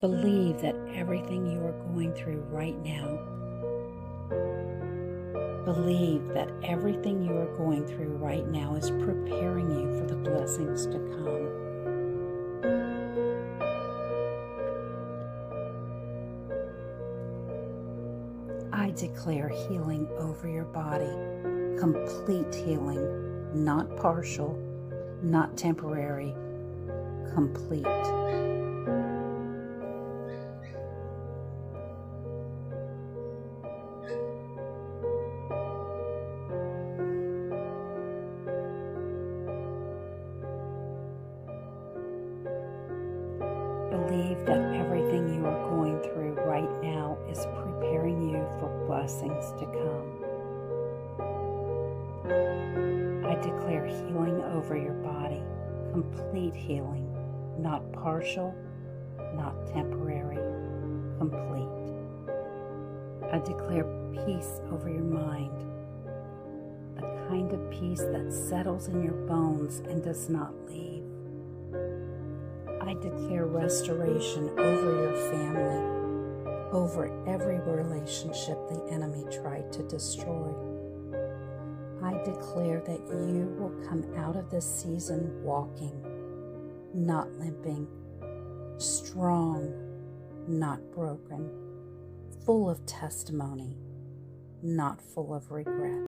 Believe that everything you are going through right now, believe that everything you are going through right now is preparing you for the blessings to come. I declare healing over your body, complete healing, not partial, not temporary, complete. Believe that everything you are going through right now is preparing you for blessings to come. I declare healing over your body, complete healing, not partial, not temporary, complete. I declare peace over your mind, the kind of peace that settles in your bones and does not leave. I declare restoration over your family, over every relationship the enemy tried to destroy. I declare that you will come out of this season walking, not limping, strong, not broken, full of testimony, not full of regret.